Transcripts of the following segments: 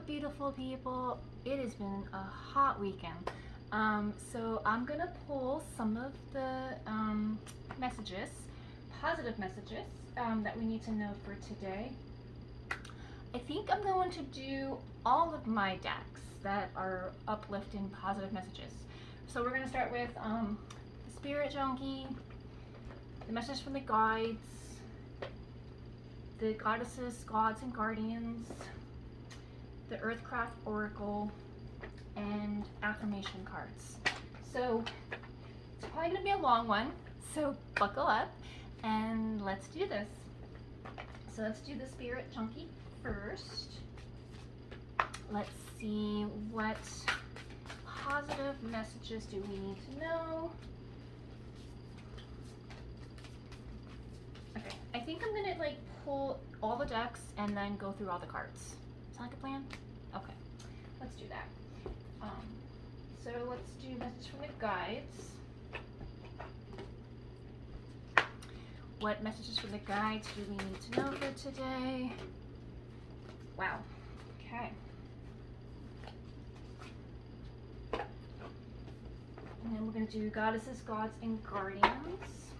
beautiful people. It has been a hot weekend. So I'm gonna pull some of the messages, positive messages that we need to know for today. I think I'm going to do all of my decks that are uplifting positive messages. So we're gonna start with the Spirit Junkie, the message from the guides, the goddesses, gods, and guardians, the Earthcraft Oracle, and affirmation cards. So it's probably going to be a long one, so buckle up and let's do this. So let's do the Spirit Junkie first. Let's see what positive messages do we need to know. Okay, I think I'm going to pull all the decks and then go through all the cards. Sound like a plan? Okay, let's do that. So let's do message from the guides. What messages from the guides do we need to know for today? Wow. Okay. And then we're going to do goddesses, gods, and guardians.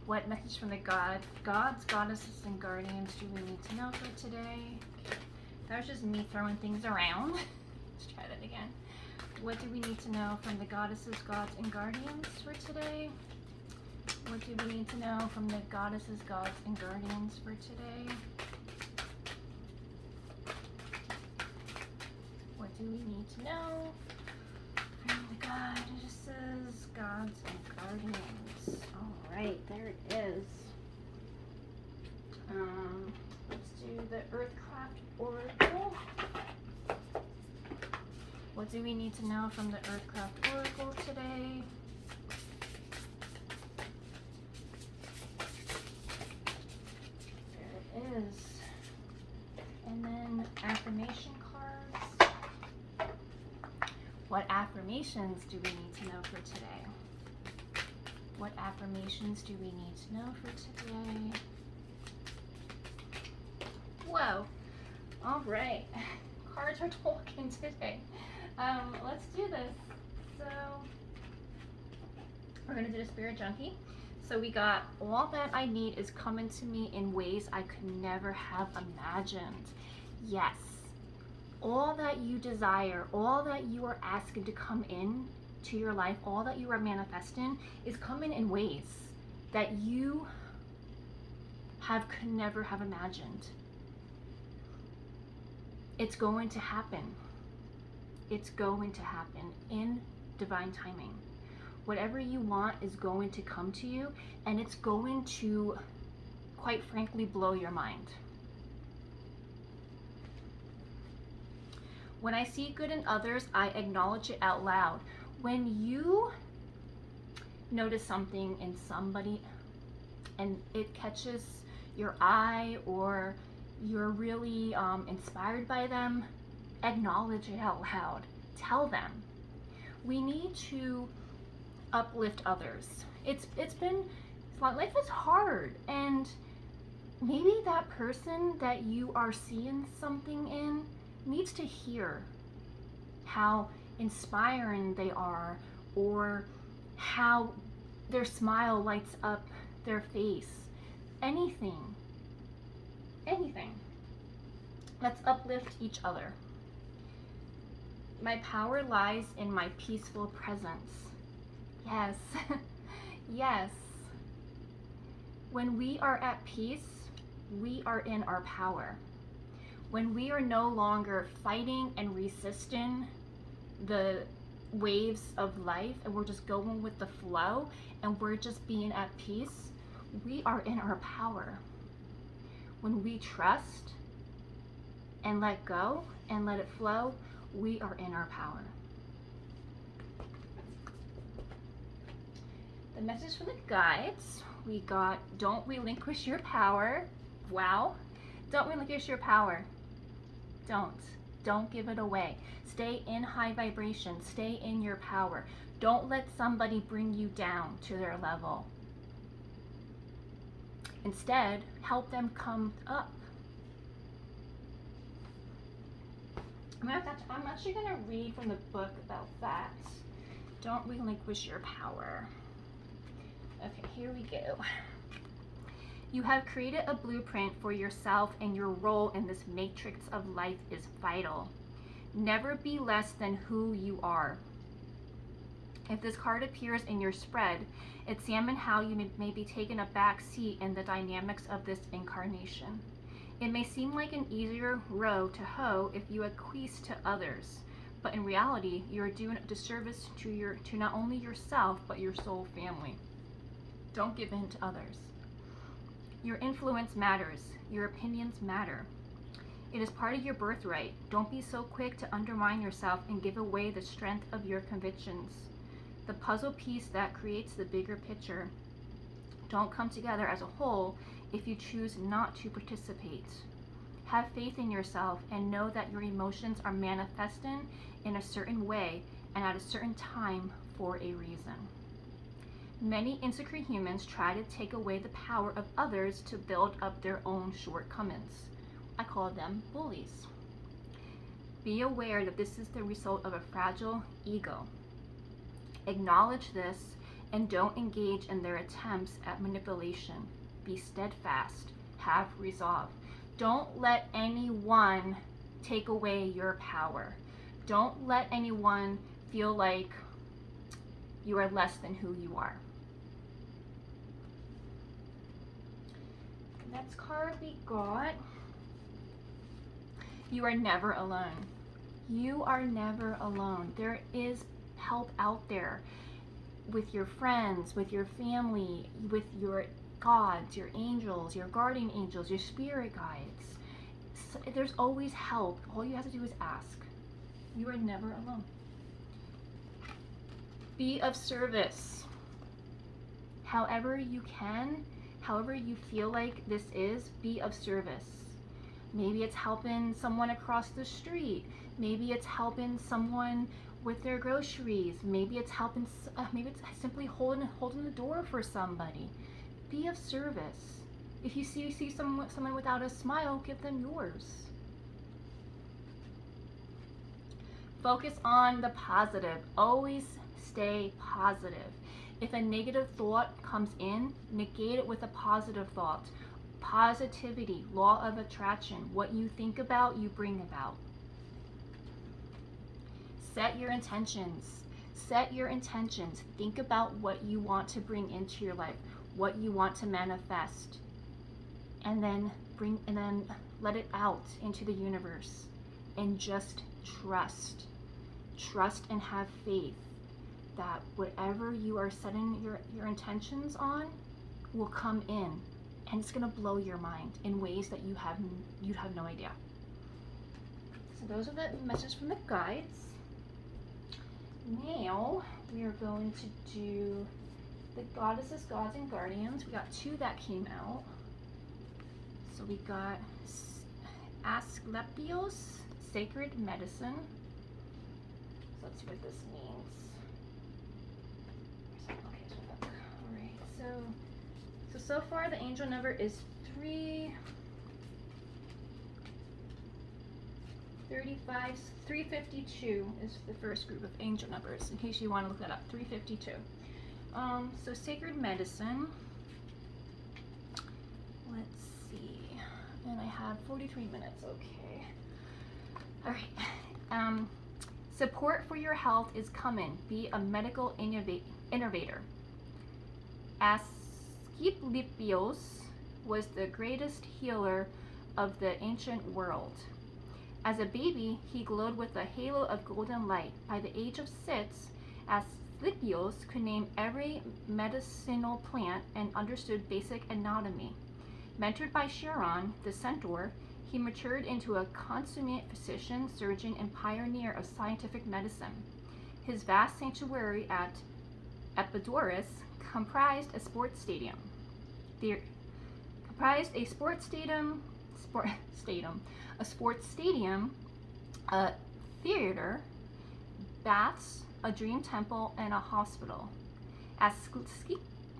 What message from the gods, goddesses, and guardians do we need to know for today? Okay. That was just me throwing things around. Let's try that again. What do we need to know from the goddesses, gods, and guardians for today? What do we need to know from the goddesses, gods, and guardians for today? What do we need to know from the goddesses, gods, and guardians? All right, there it is. Let's do the Earthcraft Oracle. What do we need to know from the Earthcraft Oracle today? There it is. And then affirmation cards. What affirmations do we need to know for today? What affirmations do we need to know for today? Whoa. All right. Cards are talking today. Let's do this. So we're gonna do the Spirit Junkie. So we got all that I need is coming to me in ways I could never have imagined. Yes, all that you desire, all that you are asking to come in to your life, all that you are manifesting is coming in ways that you could never have imagined. It's going to happen. It's going to happen in divine timing. Whatever you want is going to come to you, and it's going to, quite frankly, blow your mind. When I see good in others, I acknowledge it out loud. When you notice something in somebody and it catches your eye, or you're really inspired by them, acknowledge it out loud. Tell them. We need to uplift others. Life is hard, and maybe that person that you are seeing something in needs to hear how inspiring they are, or how their smile lights up their face. Anything. Let's uplift each other. My power lies in my peaceful presence. Yes. Yes. When we are at peace, we are in our power. When we are no longer fighting and resisting the waves of life, and we're just going with the flow, and we're just being at peace, we are in our power. When we trust and let go and let it flow, we are in our power. The message from the guides, we got, don't relinquish your power. Wow. Don't relinquish your power. Don't give it away. Stay in high vibration. Stay in your power. Don't let somebody bring you down to their level. Instead, help them come up. I'm actually going to read from the book about that. Don't relinquish your power. Okay, here we go. You have created a blueprint for yourself, and your role in this matrix of life is vital. Never be less than who you are. If this card appears in your spread, examine how you may be taking a back seat in the dynamics of this incarnation. It may seem like an easier row to hoe if you acquiesce to others, but in reality, you are doing a disservice to not only yourself, but your soul family. Don't give in to others. Your influence matters. Your opinions matter. It is part of your birthright. Don't be so quick to undermine yourself and give away the strength of your convictions. The puzzle piece that creates the bigger picture don't come together as a whole if you choose not to participate. Have faith in yourself and know that your emotions are manifesting in a certain way and at a certain time for a reason. Many insecure humans try to take away the power of others to build up their own shortcomings. I call them bullies. Be aware that this is the result of a fragile ego. Acknowledge this and don't engage in their attempts at manipulation. Be steadfast. Have resolve. Don't let anyone take away your power. Don't let anyone feel like you are less than who you are. Next card we got. You are never alone. You are never alone. There is help out there with your friends, with your family, with your gods, your angels, your guardian angels, your spirit guides. So there's always help. All you have to do is ask. You are never alone. Be of service. However you can, however you feel like this is, be of service. Maybe it's helping someone across the street. Maybe it's helping someone with their groceries. Maybe it's helping. Maybe it's simply holding the door for somebody. Be of service. If you see someone without a smile, give them yours. Focus on the positive. Always stay positive. If a negative thought comes in, negate it with a positive thought. Positivity, law of attraction. What you think about, you bring about. Set your intentions. Set your intentions. Think about what you want to bring into your life, what you want to manifest, and then let it out into the universe. And just trust. Trust and have faith that whatever you are setting your intentions on will come in, and it's gonna blow your mind in ways that you'd have no idea. So those are the messages from the guides. Now we are going to do the goddesses, gods, and guardians. We got two that came out. So we got Asclepios, sacred medicine. So let's see what this means. Okay, all right. So far the angel number is 352 is the first group of angel numbers, in case you want to look that up. 352. So sacred medicine. Let's see. And I have 43 minutes. Okay. All right. Support for your health is coming. Be a medical innovator. Asclepios was the greatest healer of the ancient world. As a baby, he glowed with a halo of golden light. By the age of 6, Asclepios could name every medicinal plant and understood basic anatomy. Mentored by Chiron, the centaur, he matured into a consummate physician, surgeon, and pioneer of scientific medicine. His vast sanctuary at Epidaurus comprised a sports stadium, a theater, baths, a dream temple, and a hospital.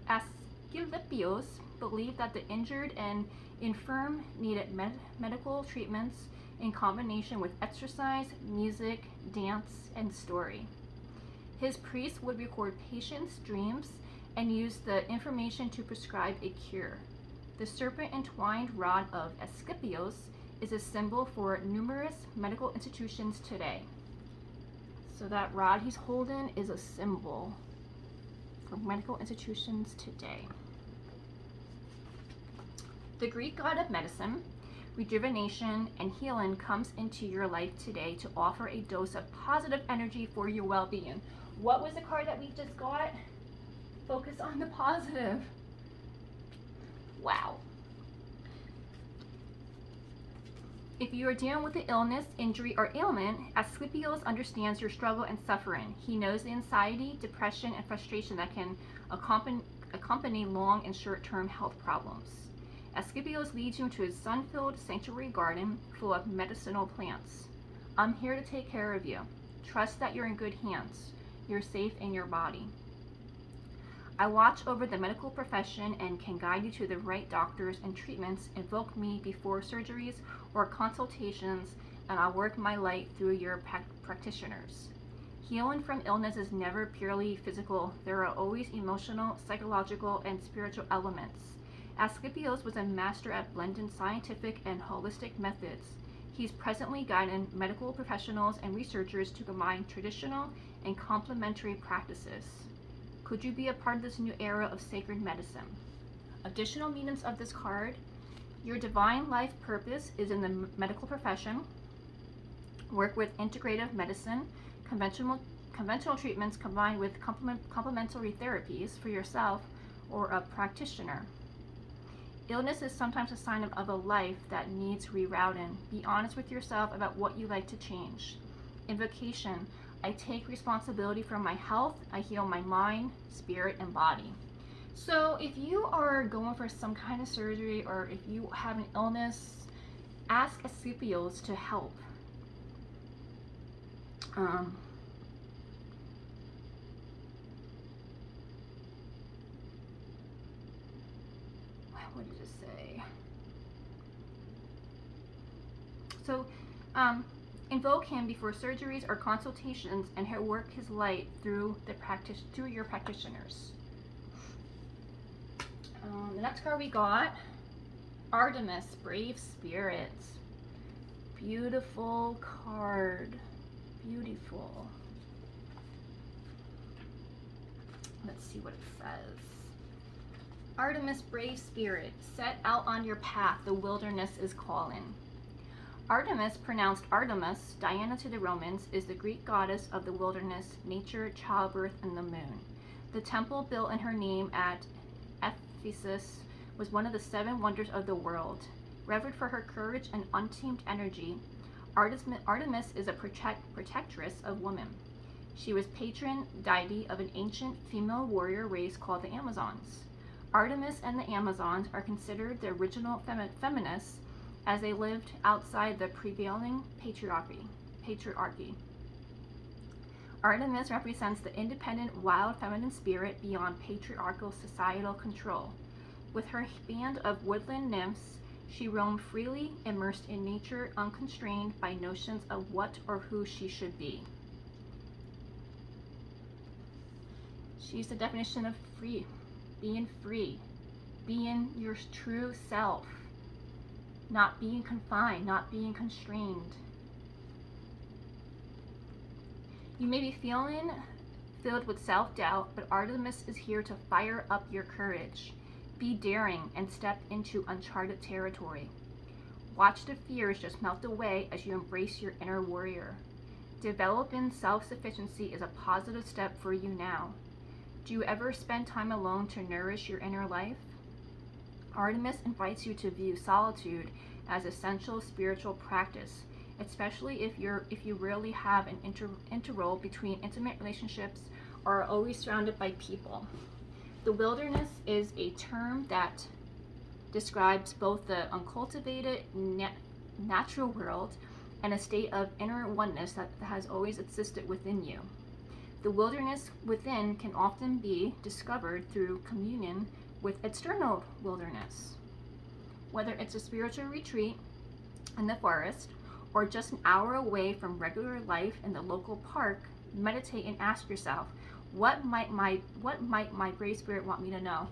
Asclepios believed that the injured and infirm needed medical treatments in combination with exercise, music, dance, and story. His priests would record patients' dreams and use the information to prescribe a cure. The serpent entwined rod of Asclepios is a symbol for numerous medical institutions today. So that rod he's holding is a symbol for medical institutions today. The Greek god of medicine, rejuvenation, and healing comes into your life today to offer a dose of positive energy for your well-being. What was the card that we just got? Focus on the positive. Wow. If you are dealing with an illness, injury, or ailment, Asclepios understands your struggle and suffering. He knows the anxiety, depression, and frustration that can accompany long and short-term health problems. Asclepios leads you into his sun-filled sanctuary garden full of medicinal plants. I'm here to take care of you. Trust that you're in good hands. You're safe in your body. I watch over the medical profession and can guide you to the right doctors and treatments. Invoke me before surgeries or consultations, and I'll work my light through your practitioners. Healing from illness is never purely physical. There are always emotional, psychological, and spiritual elements. Asclepios was a master at blending scientific and holistic methods. He's presently guiding medical professionals and researchers to combine traditional and complementary practices. Could you be a part of this new era of sacred medicine? Additional meanings of this card: your divine life purpose is in the medical profession. Work with integrative medicine, conventional treatments combined with complementary therapies for yourself or a practitioner. Illness is sometimes a sign of a life that needs rerouting. Be honest with yourself about what you like to change. Invocation: I take responsibility for my health. I heal my mind, spirit, and body. So if you are going for some kind of surgery, or if you have an illness, ask Asclepios to help. What did it say? So, invoke him before surgeries or consultations, and he'll work his light through your practitioners. The next card we got, Artemis, Brave Spirits. Beautiful card. Beautiful. Let's see what it says. Artemis, brave spirit, set out on your path, the wilderness is calling. Artemis, pronounced Artemis, Diana to the Romans, is the Greek goddess of the wilderness, nature, childbirth, and the moon. The temple built in her name at Ephesus was one of the 7 wonders of the world. Revered for her courage and untamed energy, Artemis is a protectress of women. She was patron deity of an ancient female warrior race called the Amazons. Artemis and the Amazons are considered the original feminists, as they lived outside the prevailing patriarchy. Artemis represents the independent, wild feminine spirit beyond patriarchal societal control. With her band of woodland nymphs, she roamed freely, immersed in nature, unconstrained by notions of what or who she should be. She's the definition of free, being your true self, not being confined, not being constrained. You may be filled with self-doubt, but Artemis is here to fire up your courage. Be daring and step into uncharted territory. Watch the fears just melt away as you embrace your inner warrior. Developing self-sufficiency is a positive step for you now. Do you ever spend time alone to nourish your inner life? Artemis invites you to view solitude as essential spiritual practice, especially if you rarely have an interval between intimate relationships or are always surrounded by people. The wilderness is a term that describes both the uncultivated natural world and a state of inner oneness that has always existed within you. The wilderness within can often be discovered through communion with external wilderness. Whether it's a spiritual retreat in the forest or just an hour away from regular life in the local park, meditate and ask yourself, what might my Great Spirit want me to know?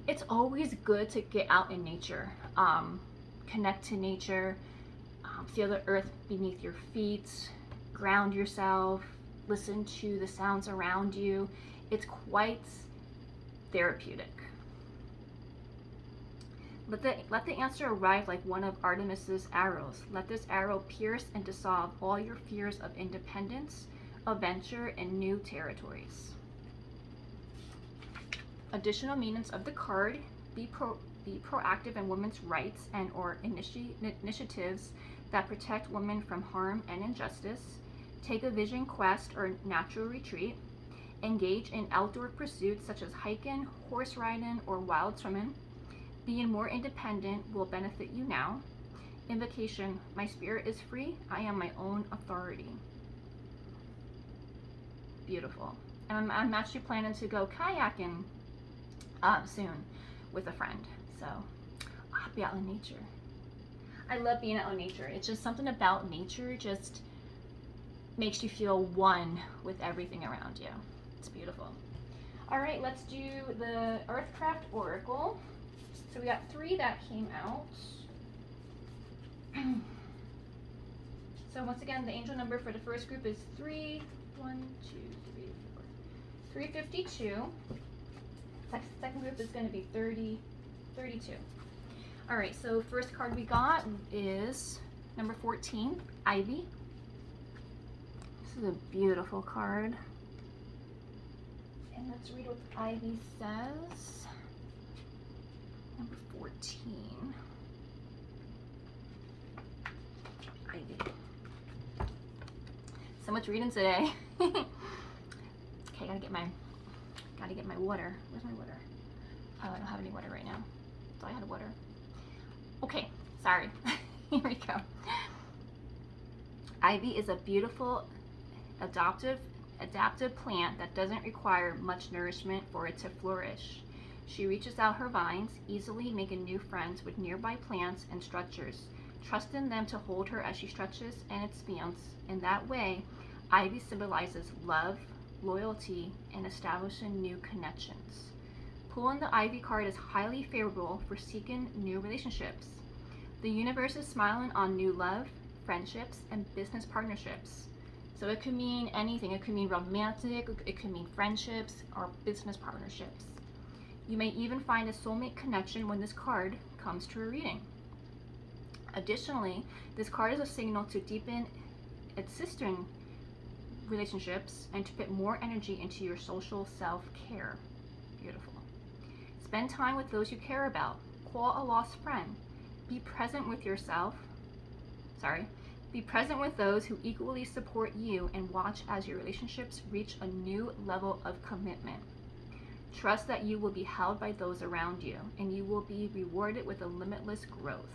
It's always good to get out in nature, connect to nature, feel the earth beneath your feet, ground yourself, listen to the sounds around you. It's quite therapeutic. Let the answer arrive like one of Artemis's arrows. Let this arrow pierce and dissolve all your fears of independence, adventure, and new territories. Additional meanings of the card: be proactive in women's rights and or initiatives that protect women from harm and injustice. Take a vision quest or natural retreat. Engage in outdoor pursuits such as hiking, horse riding, or wild swimming. Being more independent will benefit you now. Invocation: my spirit is free. I am my own authority. Beautiful. And I'm actually planning to go kayaking soon with a friend. So I'll be out in nature. I love being out in nature. It's just something about nature just makes you feel one with everything around you. It's beautiful. All right, let's do the Earthcraft Oracle. So we got 3 that came out. So once again, the angel number for the first group is 3, 1, 2, 3, 4, 352. Second group is going to be 30, 32. All right, so first card we got is number 14, Ivy. This is a beautiful card. And let's read what Ivy says. Number 14. Ivy. So much reading today. Okay, gotta get my water. Where's my water? Oh, I don't have any water right now. Thought I had water. Okay, sorry. Here we go. Ivy is a beautiful adaptive plant that doesn't require much nourishment for it to flourish. She reaches out her vines, easily making new friends with nearby plants and structures, trusting them to hold her as she stretches and expands. In that way, Ivy symbolizes love, loyalty, and establishing new connections. Pulling the Ivy card is highly favorable for seeking new relationships. The universe is smiling on new love, friendships, and business partnerships. So it could mean anything. It could mean romantic, it could mean friendships or business partnerships. You may even find a soulmate connection when this card comes to a reading. Additionally, this card is a signal to deepen existing relationships and to put more energy into your social self-care. Beautiful. Spend time with those you care about. Call a lost friend. Be present with yourself. Be present with those who equally support you and watch as your relationships reach a new level of commitment. Trust that you will be held by those around you and you will be rewarded with a limitless growth.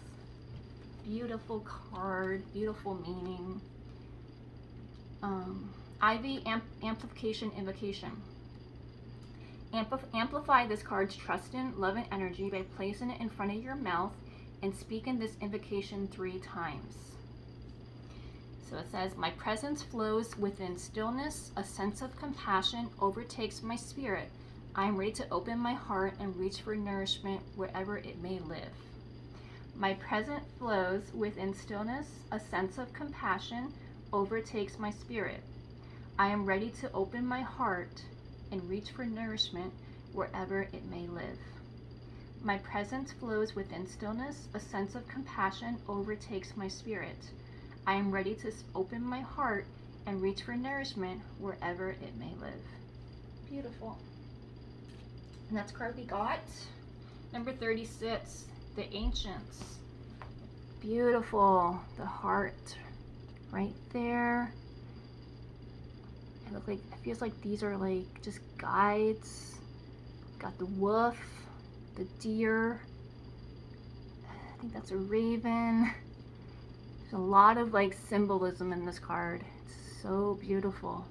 Beautiful card, beautiful meaning. Ivy Amplification Invocation. Amplify this card's trust in, love, and energy by placing it in front of your mouth and speaking this invocation 3 times. So it says, my presence flows within stillness, a sense of compassion overtakes my spirit. I am ready to open my heart and reach for nourishment wherever it may live. My presence flows within stillness, a sense of compassion overtakes my spirit. I am ready to open my heart and reach for nourishment wherever it may live. My presence flows within stillness, a sense of compassion overtakes my spirit. I am ready to open my heart and reach for nourishment wherever it may live. Beautiful. And that's card we got. Number 36, the Ancients. Beautiful. The heart right there. It feels like these are like just guides. Got the wolf, the deer. I think that's a raven. There's a lot of like symbolism in this card. It's so beautiful.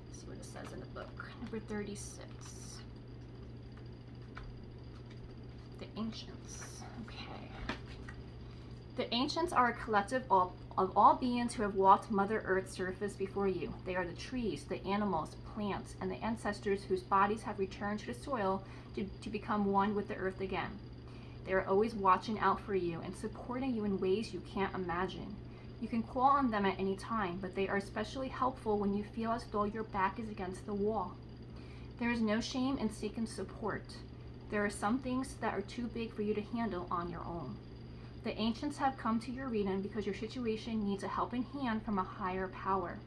Let's see what it says in the book. Number 36. The Ancients. Okay. The ancients are a collective of all beings who have walked Mother Earth's surface before you. They are the trees, the animals, plants, and the ancestors whose bodies have returned to the soil to become one with the earth again. They are always watching out for you and supporting you in ways you can't imagine. You can call on them at any time, but they are especially helpful when you feel as though your back is against the wall. There is no shame in seeking support. There are some things that are too big for you to handle on your own. The ancients have come to your reading because your situation needs a helping hand from a higher power.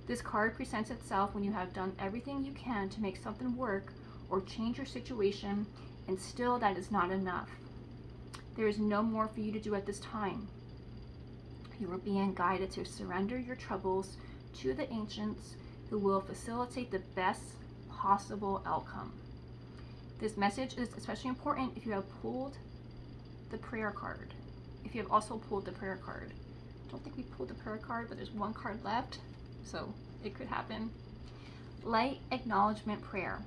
This card presents itself when you have done everything you can to make something work or change your situation, and still that is not enough. There is no more for you to do at this time. You are being guided to surrender your troubles to the ancients, who will facilitate the best possible outcome. This message is especially important if you have pulled the prayer card. If you have also pulled the prayer card. I don't think we pulled the prayer card, but there's one card left, so it could happen. Light acknowledgement prayer.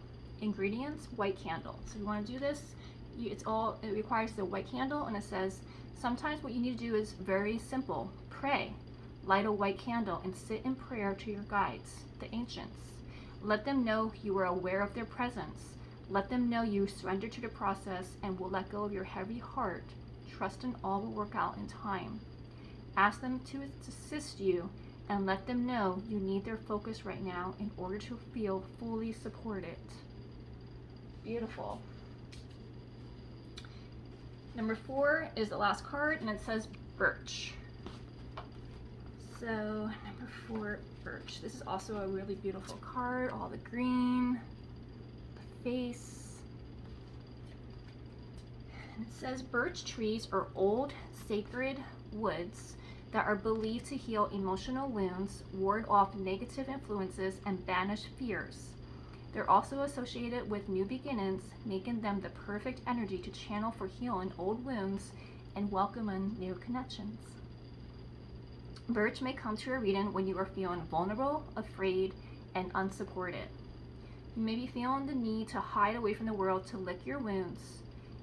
Ingredients, white candle. So if you want to do this, it requires the white candle, and it says sometimes what you need to do is very simple. Pray, light a white candle, and sit in prayer to your guides, the ancients. Let them know you are aware of their presence. Let them know you surrender to the process and will let go of your heavy heart, trusting all will work out in time. Ask them to assist you and let them know you need their focus right now in order to feel fully supported. Beautiful. Number 4 is the last card, and it says birch. So number 4, birch. This is also a really beautiful card. All the green, the face. And it says birch trees are old sacred woods that are believed to heal emotional wounds, ward off negative influences, and banish fears. They're also associated with new beginnings, making them the perfect energy to channel for healing old wounds and welcoming new connections. Birch may come to a reading when you are feeling vulnerable, afraid, and unsupported. You may be feeling the need to hide away from the world to lick your wounds.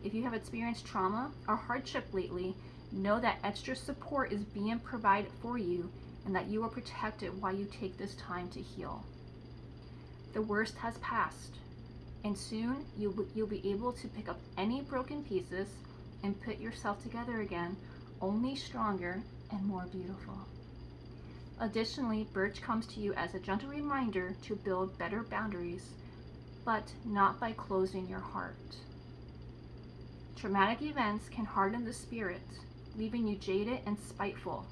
If you have experienced trauma or hardship lately, know that extra support is being provided for you and that you are protected while you take this time to heal. The worst has passed, and soon you'll be able to pick up any broken pieces and put yourself together again, only stronger and more beautiful. Additionally, birch comes to you as a gentle reminder to build better boundaries, but not by closing your heart. Traumatic events can harden the spirit, leaving you jaded and spiteful.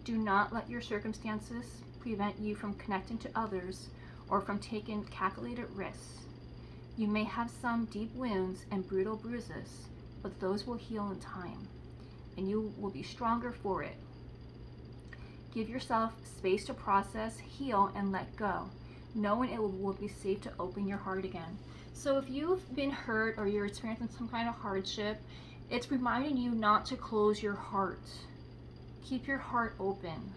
Do not let your circumstances prevent you from connecting to others or from taking calculated risks. You may have some deep wounds and brutal bruises, but those will heal in time, and you will be stronger for it. Give yourself space to process, heal, and let go, knowing it will be safe to open your heart again. So if you've been hurt or you're experiencing some kind of hardship, it's reminding you not to close your heart. Keep your heart open.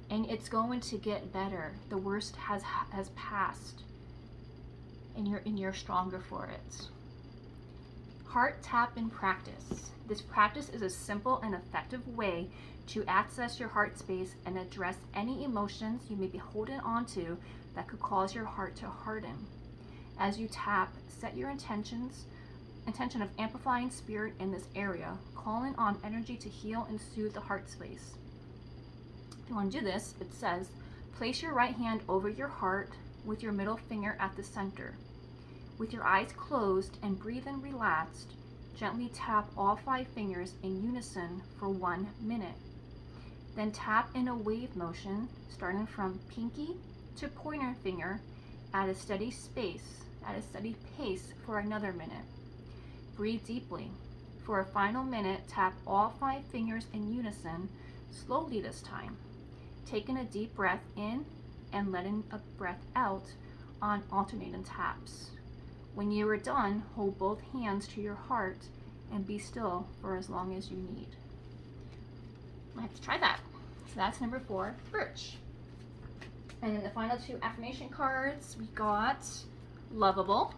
And it's going to get better. The worst has passed, and you're stronger for it. Heart tap in practice. This practice is a simple and effective way to access your heart space and address any emotions you may be holding on to that could cause your heart to harden. As you tap, set your intention of amplifying spirit in this area, calling on energy to heal and soothe the heart space. If you want to do this, it says, place your right hand over your heart with your middle finger at the center. With your eyes closed and breathing relaxed, gently tap all 5 fingers in unison for 1 minute. Then tap in a wave motion, starting from pinky to pointer finger at a steady pace for another minute. Breathe deeply. For a final minute, tap all 5 fingers in unison, slowly this time, taking a deep breath in and letting a breath out on alternating taps. When you are done, hold both hands to your heart and be still for as long as you need. I have to try that. So that's number 4, birch. And then the final 2 affirmation cards, we got lovable.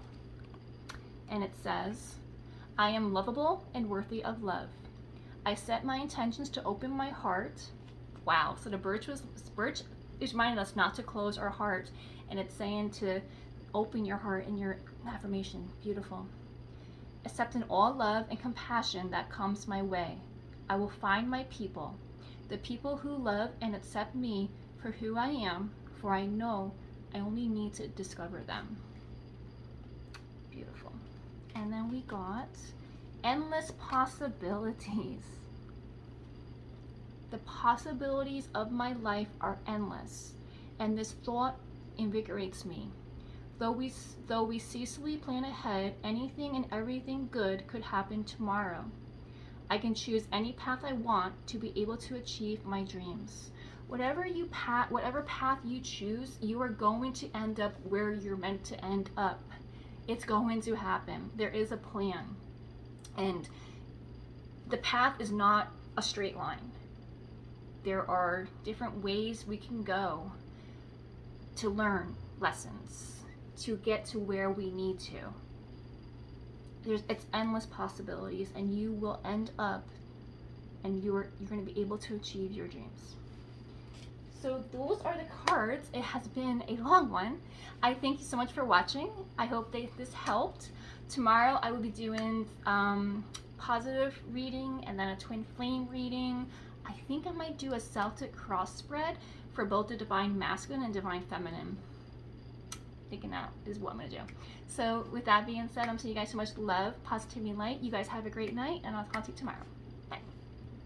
And it says, I am lovable and worthy of love. I set my intentions to open my heart. Wow. So the birch is reminding us not to close our heart, and it's saying to open your heart in your affirmation. Beautiful. Accepting all love and compassion that comes my way. I will find my people, the people who love and accept me for who I am, for I know I only need to discover them. Beautiful. And then we got endless possibilities. The possibilities of my life are endless, and this thought invigorates me. Though we ceaselessly plan ahead, anything and everything good could happen tomorrow. I can choose any path I want to be able to achieve my dreams. Whatever path you choose, you are going to end up where you're meant to end up. It's going to happen. There is a plan. And the path is not a straight line. There are different ways we can go to learn lessons, to get to where we need to. It's endless possibilities, and you will end up, and you're going to be able to achieve your dreams. So those are the cards. It has been a long one. I thank you so much for watching. I hope this helped. Tomorrow I will be doing positive reading and then a twin flame reading. I think I might do a Celtic cross spread for both the divine masculine and divine feminine. Thinking that is what I'm going to do. So with that being said, I'm sending you guys so much love, positivity, and light. You guys have a great night, and I'll talk to you tomorrow.